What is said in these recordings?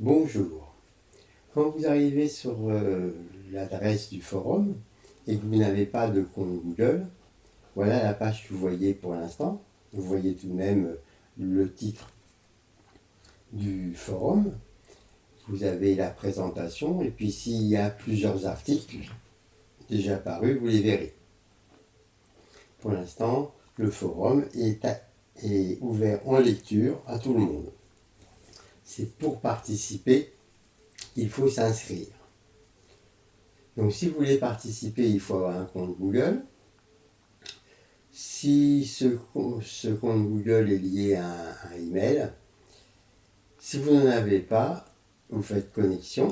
Bonjour. Quand vous arrivez sur l'adresse du forum et que vous n'avez pas de compte Google, voilà la page que vous voyez pour l'instant. Vous voyez tout de même le titre du forum. Vous avez la présentation et puis s'il y a plusieurs articles déjà parus, vous les verrez. Pour l'instant, le forum est ouvert en lecture à tout le monde. C'est pour participer, il faut s'inscrire. Donc si vous voulez participer, il faut avoir un compte Google. Si ce compte Google est lié à un email, si vous n'en avez pas, vous faites connexion,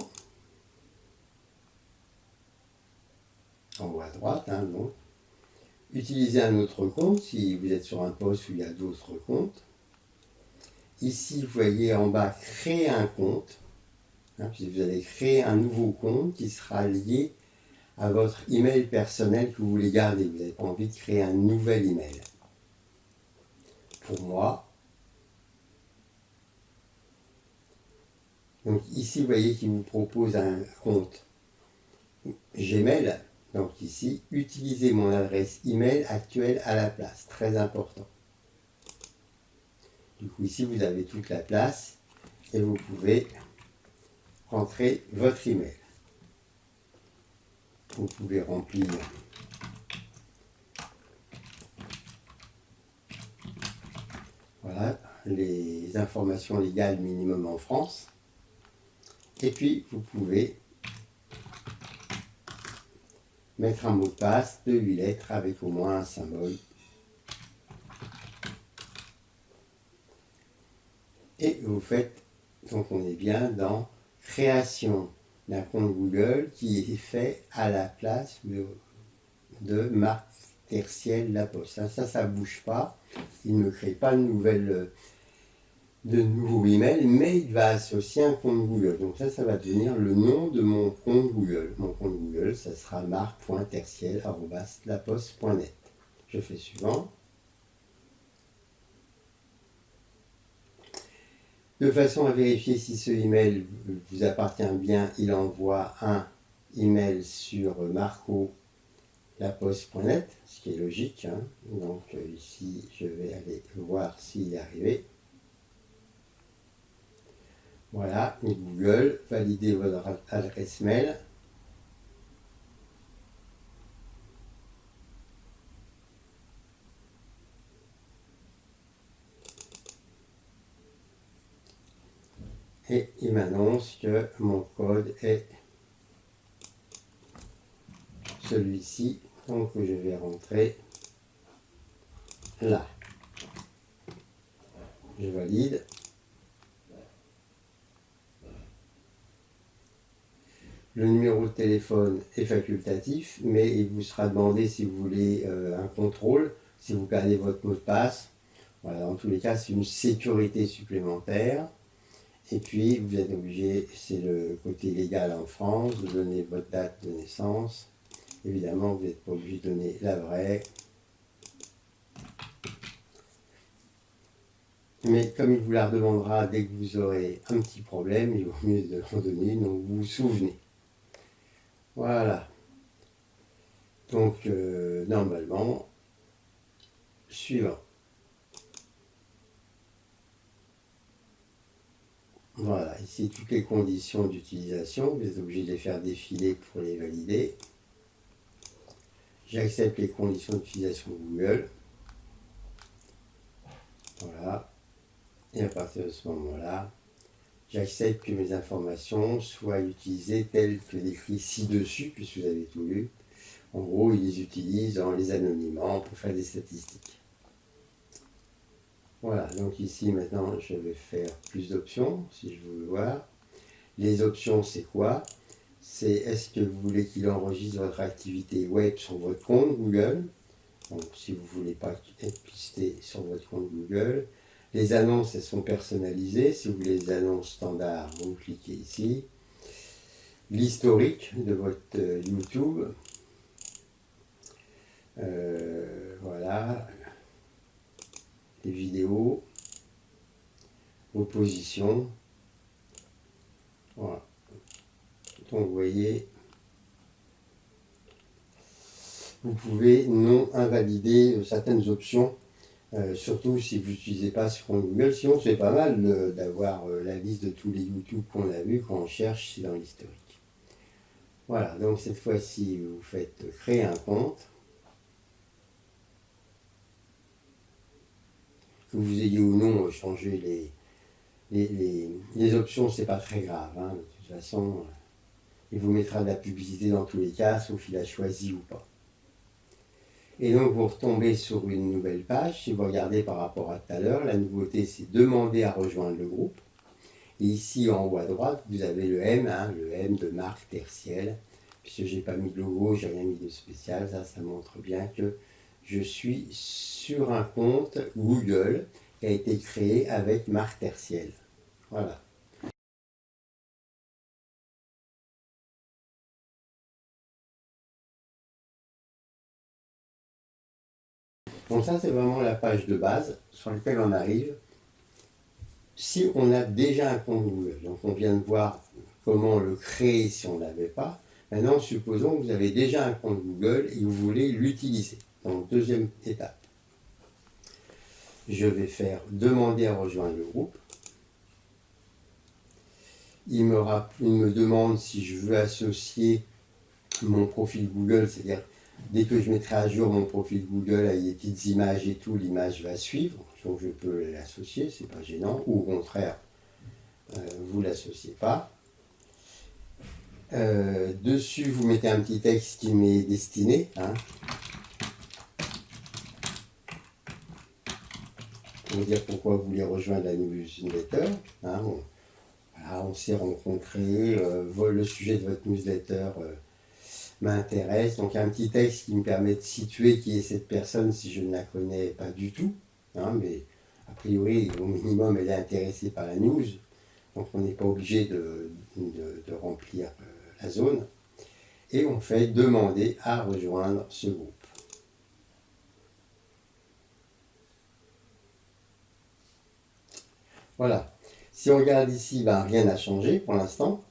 en haut à droite, donc. Utilisez un autre compte si vous êtes sur un poste où il y a d'autres comptes. Ici, vous voyez en bas, créer un compte. Puis vous allez créer un nouveau compte qui sera lié à votre email personnel que vous voulez garder. Vous n'avez pas envie de créer un nouvel email. Pour moi, donc ici, vous voyez qu'il vous propose un compte Gmail. Donc ici, utilisez mon adresse email actuelle à la place. Très important. Du coup, ici, vous avez toute la place et vous pouvez rentrer votre email. Vous pouvez remplir voilà, les informations légales minimum en France. Et puis, vous pouvez mettre un mot de passe de 8 lettres avec au moins un symbole. Et vous faites, donc on est bien dans création d'un compte Google qui est fait à la place de Marc Terciel La Poste. Ça ne bouge pas. Il ne crée pas de nouveau email, mais il va associer un compte Google. Donc ça va devenir le nom de mon compte Google. Mon compte Google, ça sera marc.terciel@laposte.net. Je fais suivant. De façon à vérifier si ce email vous appartient bien, il envoie un email sur marco.laposte.net, ce qui est logique. Donc ici, je vais aller voir s'il est arrivé. Voilà, Google, validez votre adresse mail. Et il m'annonce que mon code est celui-ci, donc je vais rentrer là. Je valide. Le numéro de téléphone est facultatif, mais il vous sera demandé si vous voulez un contrôle, si vous perdez votre mot de passe. Voilà, dans tous les cas, c'est une sécurité supplémentaire. Et puis, vous êtes obligé, c'est le côté légal en France, de donner votre date de naissance. Évidemment, vous n'êtes pas obligé de donner la vraie. Mais comme il vous la redemandera dès que vous aurez un petit problème, il vaut mieux de l'en donner, donc vous vous souvenez. Voilà. Donc, normalement, suivant. Voilà, ici toutes les conditions d'utilisation, vous êtes obligé de les faire défiler pour les valider. J'accepte les conditions d'utilisation Google. Voilà. Et à partir de ce moment-là, j'accepte que mes informations soient utilisées telles que décrit ci-dessus, puisque vous avez tout lu. En gros, ils les utilisent en les anonymant pour faire des statistiques. Voilà, donc ici maintenant je vais faire plus d'options, si je veux voir. Les options, c'est quoi? C'est est-ce que vous voulez qu'il enregistre votre activité web sur votre compte Google? Donc si vous ne voulez pas être pisté sur votre compte Google. Les annonces, elles sont personnalisées. Si vous voulez les annonces standards, vous cliquez ici. L'historique de votre YouTube. Voilà. Les vidéos. Vos positions. Donc vous voyez, vous pouvez non invalider certaines options, surtout si vous n'utilisez pas ce compte Google. Sinon, c'est pas mal d'avoir la liste de tous les YouTube qu'on a vus quand on cherche dans l'historique. Voilà, donc cette fois-ci, vous faites créer un compte. Que vous ayez ou non changé les options, c'est pas très grave. Hein, de toute façon, il vous mettra de la publicité dans tous les cas, sauf il a choisi ou pas. Et donc vous retombez sur une nouvelle page. Si vous regardez par rapport à tout à l'heure, la nouveauté c'est demander à rejoindre le groupe. Et ici en haut à droite, vous avez le M, hein, le M de marque Tertiel. Puisque j'ai pas mis de logo, j'ai rien mis de spécial, ça montre bien que je suis sur un compte Google qui a été créé avec marque Tertiel. Voilà. Donc ça c'est vraiment la page de base sur laquelle on arrive. Si on a déjà un compte Google, donc on vient de voir comment le créer si on ne l'avait pas. Maintenant, supposons que vous avez déjà un compte Google et vous voulez l'utiliser. Donc, deuxième étape. Je vais faire demander à rejoindre le groupe. Il me demande si je veux associer mon profil Google, c'est-à-dire dès que je mettrai à jour mon profil Google avec des petites images et tout, l'image va suivre. Donc je peux l'associer, c'est pas gênant. Ou au contraire, vous ne l'associez pas. Dessus, vous mettez un petit texte qui m'est destiné. Hein, pour dire pourquoi vous voulez rejoindre la newsletter. Hein, voilà, on s'est rencontrés, le sujet de votre newsletter m'intéresse. Donc un petit texte qui me permet de situer qui est cette personne si je ne la connais pas du tout. Hein, mais a priori, au minimum, elle est intéressée par la news. Donc on n'est pas obligé de remplir la zone. Et on fait demander à rejoindre ce groupe. Voilà. Si on regarde ici, ben, rien n'a changé pour l'instant.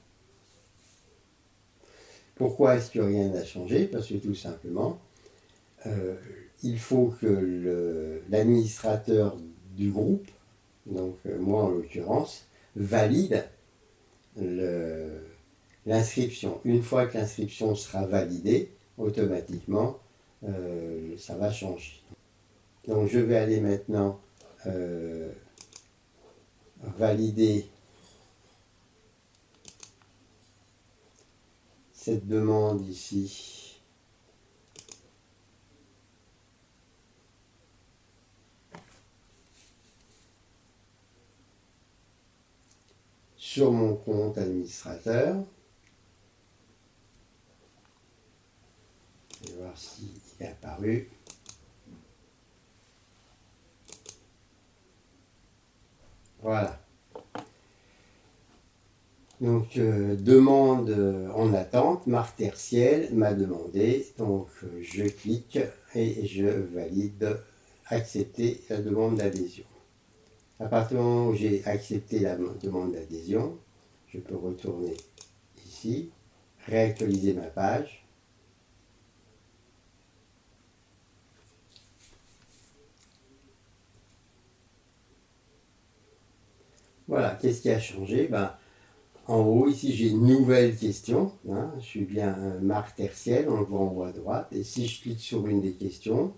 Pourquoi est-ce que rien n'a changé? Parce que tout simplement, il faut que l'administrateur du groupe, donc moi en l'occurrence, valide l'inscription. Une fois que l'inscription sera validée, automatiquement, ça va changer. Donc je vais aller maintenant valider cette demande ici. Sur mon compte administrateur. Je vais voir s'il est apparu. Voilà. Donc, demande en attente, marque Tertiel m'a demandé, donc je clique et je valide accepter la demande d'adhésion. À partir du moment où j'ai accepté la demande d'adhésion, je peux retourner ici, réactualiser ma page. Voilà, qu'est-ce qui a changé? Ben, en haut, ici, j'ai une nouvelle question. Hein, je suis bien marque Tertiel, on le voit en haut à droite. Et si je clique sur une des questions,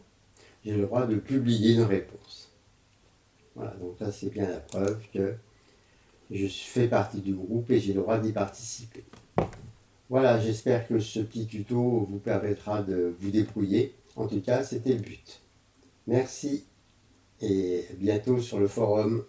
j'ai le droit de publier une réponse. Voilà, donc ça, c'est bien la preuve que je fais partie du groupe et j'ai le droit d'y participer. Voilà, j'espère que ce petit tuto vous permettra de vous débrouiller. En tout cas, c'était le but. Merci et bientôt sur le forum.